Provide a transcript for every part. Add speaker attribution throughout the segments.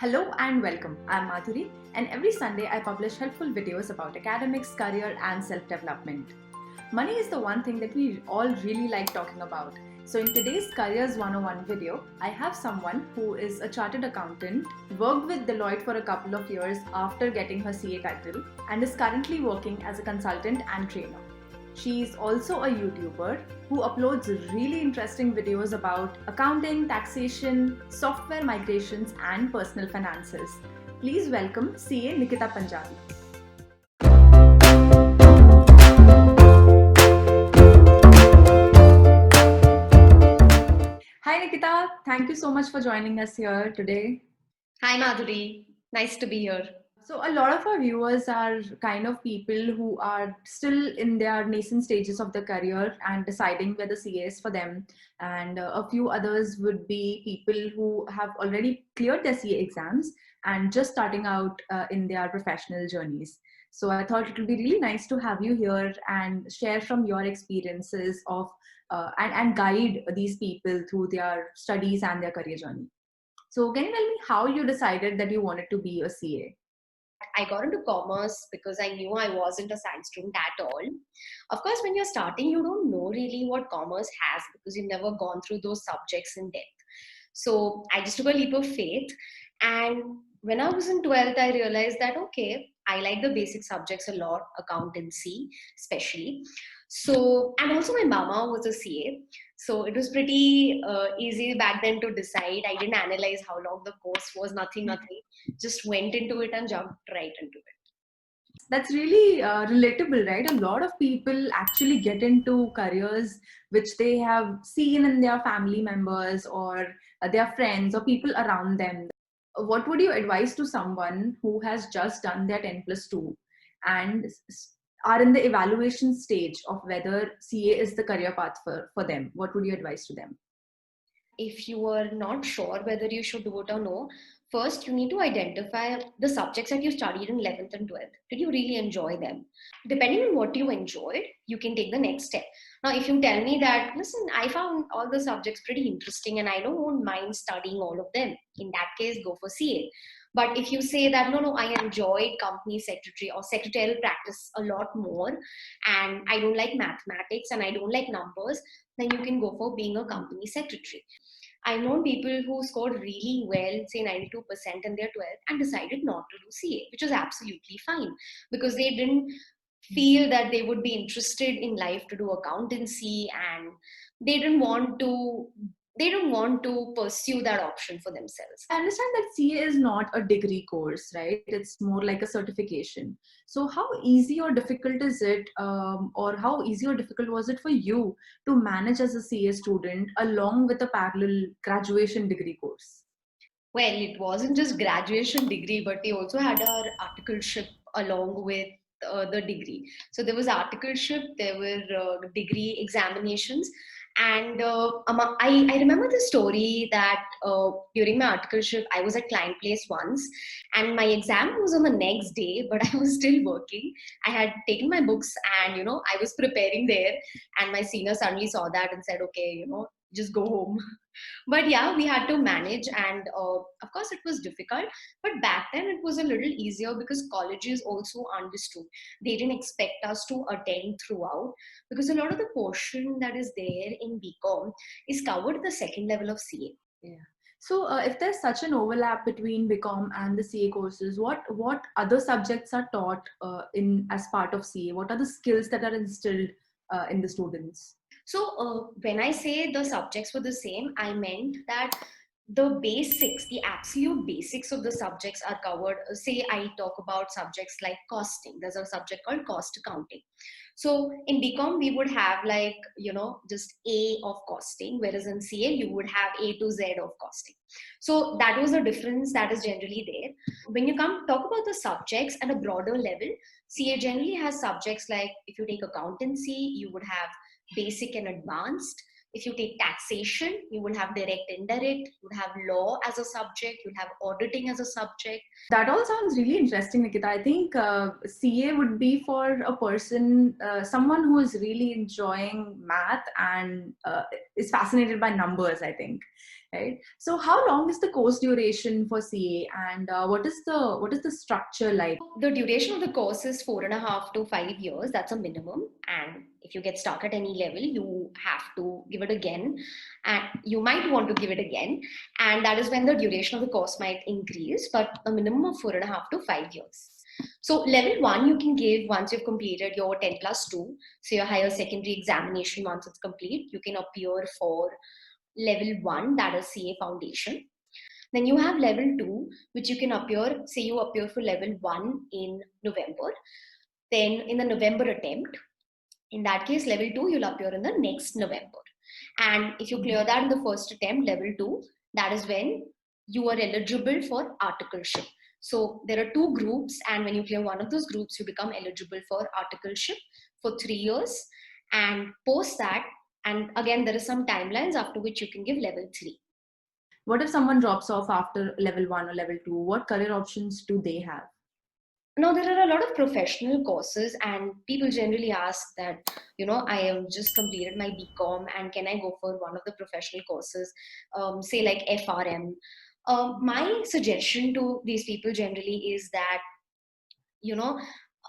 Speaker 1: Hello and welcome. I'm Madhuri, and every Sunday I publish helpful videos about academics, career, and self development. Money is the one thing that we all really like talking about. So, in today's Careers 101 video, I have someone who is a chartered accountant, worked with Deloitte for a couple of years after getting her CA title, and is currently working as a consultant and trainer. She's also a YouTuber who uploads really interesting videos about accounting, taxation, software migrations, and personal finances. Please welcome CA Nikita Punjabi. Hi Nikita, thank you so much for joining us here today.
Speaker 2: Hi Madhuri, nice to be here.
Speaker 1: So, a lot of our viewers are kind of people who are still in their nascent stages of their career and deciding whether CA is for them. And a few others would be people who have already cleared their CA exams and just starting out in their professional journeys. So, I thought it would be really nice to have you here and share from your experiences of and guide these people through their studies and their career journey. So, can you tell me how you decided that you wanted to be a CA?
Speaker 2: I got into commerce because I knew I wasn't a science student at all. Of course, when you're starting, you don't know really what commerce has because you've never gone through those subjects in depth. So I just took a leap of faith. And when I was in 12th, I realized that, okay, I like the basic subjects a lot, accountancy especially. So, and also my mama was a CA. So it was pretty easy back then to decide. I didn't analyze how long the course was, nothing. Just went into it and jumped right into it.
Speaker 1: That's really relatable, right? A lot of people actually get into careers which they have seen in their family members or their friends or people around them. What would you advise to someone who has just done their 10 plus 2 and are in the evaluation stage of whether CA is the career path for them? What would you advise to them?
Speaker 2: If you are not sure whether you should do it or no, first you need to identify the subjects that you studied in 11th and 12th. Did you really enjoy them? Depending on what you enjoyed, you can take the next step. Now, if you tell me that, listen, I found all the subjects pretty interesting and I don't mind studying all of them, in that case, go for CA. But if you say that, no, I enjoyed company secretary or secretarial practice a lot more, and I don't like mathematics and I don't like numbers, then you can go for being a company secretary. I've known people who scored really well, say 92% in their 12th, and decided not to do CA, which was absolutely fine because they didn't feel that they would be interested in life to do accountancy, and they didn't want to pursue that option for themselves.
Speaker 1: I understand that CA is not a degree course, right? It's more like a certification. So, how easy or difficult is it, or how easy or difficult was it for you to manage as a CA student along with a parallel graduation degree course?
Speaker 2: Well, it wasn't just graduation degree, but they also had our articleship along with the degree. So there was articleship, there were degree examinations, and I remember the story that during my articleship, I was at client place once, and my exam was on the next day, but I was still working. I had taken my books, and I was preparing there, and my senior suddenly saw that and said, "Okay, just go home." But yeah, we had to manage, and of course it was difficult, but back then it was a little easier because colleges also understood. They didn't expect us to attend throughout because a lot of the portion that is there in BCom is covered at the second level of CA.
Speaker 1: Yeah. So, if there's such an overlap between BCom and the CA courses, what other subjects are taught in as part of CA? What are the skills that are instilled in the students?
Speaker 2: So when I say the subjects were the same, I meant that the basics, the absolute basics of the subjects are covered. Say I talk about subjects like costing. There's a subject called cost accounting. So in BCom, we would have like, just A of costing, whereas in CA, you would have A to Z of costing. So that was the difference that is generally there. When you come talk about the subjects at a broader level, CA generally has subjects like if you take accountancy, you would have basic and advanced. If you take taxation, you will have direct, indirect, you would have law as a subject, you'll have auditing as a subject.
Speaker 1: That all sounds really interesting, Nikita. I think CA would be for a person, someone who is really enjoying math and is fascinated by numbers, I think. right? So how long is the course duration for CA, and what is the structure like?
Speaker 2: The duration of the course is 4.5 to 5 years. That's a minimum. And if you get stuck at any level, you have to give it again. And you might want to give it again. And that is when the duration of the course might increase, but a minimum of 4.5 to 5 years. So level one, you can give once you've completed your 10+2. So your higher secondary examination, once it's complete, you can appear for level one, that is CA Foundation. Then you have level two, which you can appear, say you appear for level one in November. Then in the November attempt, in that case, level two, you'll appear in the next November. And if you clear that in the first attempt, level two, that is when you are eligible for articleship. So there are two groups, and when you clear one of those groups, you become eligible for articleship for 3 years. And post that, and again, there is some timelines after which you can give level three.
Speaker 1: What if someone drops off after level 1 or level 2? What career options do they have?
Speaker 2: Now, there are a lot of professional courses, and people generally ask that, I have just completed my BCom, and can I go for one of the professional courses, say like FRM? My suggestion to these people generally is that, you know,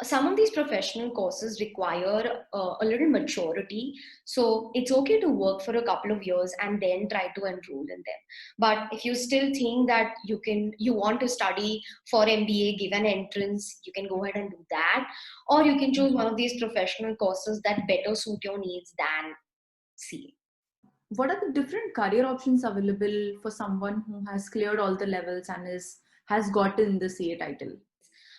Speaker 2: some of these professional courses require a little maturity. So it's okay to work for a couple of years and then try to enroll in them. But if you still think that you want to study for MBA, give an entrance, you can go ahead and do that. Or you can choose one of these professional courses that better suit your needs than CA.
Speaker 1: What are the different career options available for someone who has cleared all the levels and has gotten the CA title?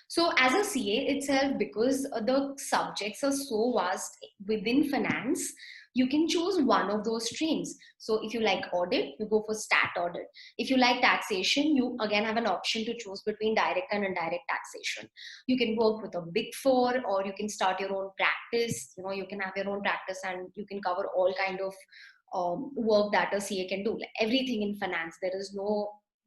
Speaker 2: So as a CA itself, because the subjects are so vast within finance, you can choose one of those streams. So if you like audit, you go for stat audit. If you like taxation, you again have an option to choose between direct and indirect taxation. You can work with a big four, or you can start your own practice. You can have your own practice and you can cover all kind of work that a CA can do. Like everything in finance,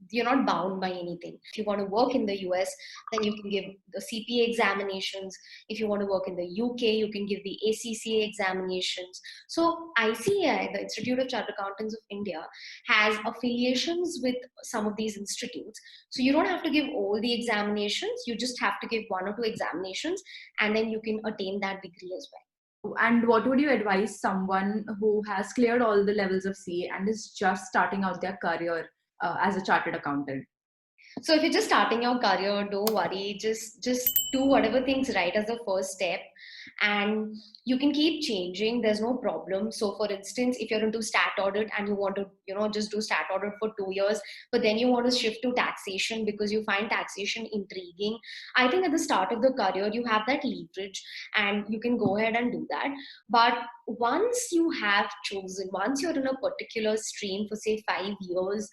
Speaker 2: you're not bound by anything. If you want to work in the US, then you can give the CPA examinations. If you want to work in the UK, you can give the ACCA examinations. So ICAI, the Institute of Chartered Accountants of India, has affiliations with some of these institutes. So you don't have to give all the examinations. You just have to give one or two examinations, and then you can attain that degree as well.
Speaker 1: And what would you advise someone who has cleared all the levels of CA and is just starting out their career as a chartered accountant?
Speaker 2: So if you're just starting your career, don't worry. Just do whatever things right as the first step, and you can keep changing. There's no problem. So for instance, if you're into stat audit and you want to, just do stat audit for 2 years, but then you want to shift to taxation because you find taxation intriguing, I think at the start of the career, you have that leverage and you can go ahead and do that. But once you're in a particular stream for say 5 years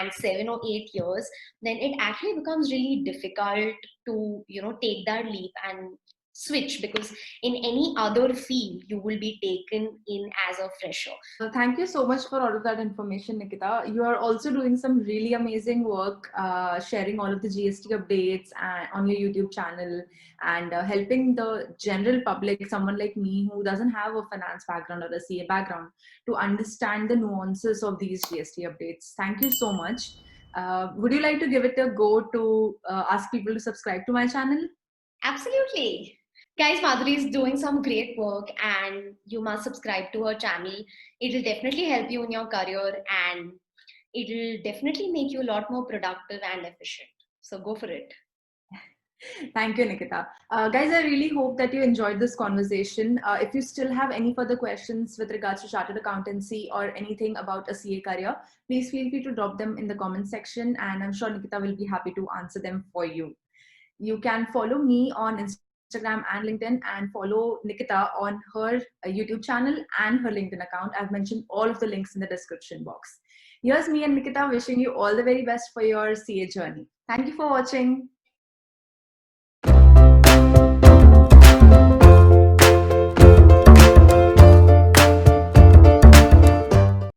Speaker 2: and 7 or 8 years, then it actually becomes really difficult to take that leap and switch, because in any other field you will be taken in as a fresher.
Speaker 1: Thank you so much for all of that information, Nikita. You are also doing some really amazing work, sharing all of the GST updates on your YouTube channel, and helping the general public, someone like me who doesn't have a finance background or a CA background, to understand the nuances of these GST updates. Thank you so much. Would you like to give it a go to ask people to subscribe to my channel?
Speaker 2: Absolutely. Guys, Madhuri is doing some great work and you must subscribe to her channel. It will definitely help you in your career and it will definitely make you a lot more productive and efficient. So go for it.
Speaker 1: Thank you, Nikita. Guys, I really hope that you enjoyed this conversation. If you still have any further questions with regards to chartered accountancy or anything about a CA career, please feel free to drop them in the comment section, and I'm sure Nikita will be happy to answer them for you. You can follow me on Instagram and LinkedIn, and follow Nikita on her YouTube channel and her LinkedIn account. I've mentioned all of the links in the description box. Here's me and Nikita wishing you all the very best for your CA journey. Thank you for watching.